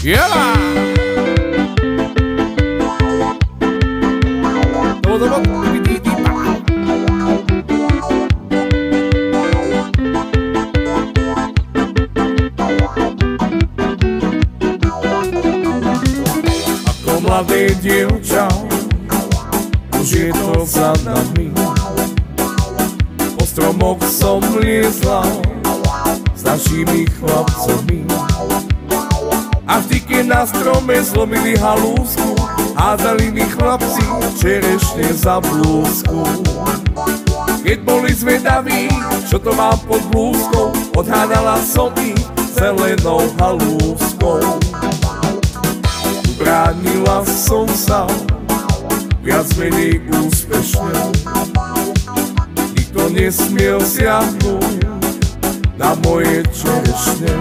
Jela! Ako mladé dievča, už je to za nami. Po stromoch som liezla s našimi chlapcami. A vždy, keď na strome zlomili halúsku, hádali mi chlapci čerešne za blúzku. Keď boli zvedaví, čo to mám pod blúzkou, odhádala som ich zelenou halúskou. Ubránila som sa viac menej úspešne. Nikto nesmiel siahnuť na moje čerešne.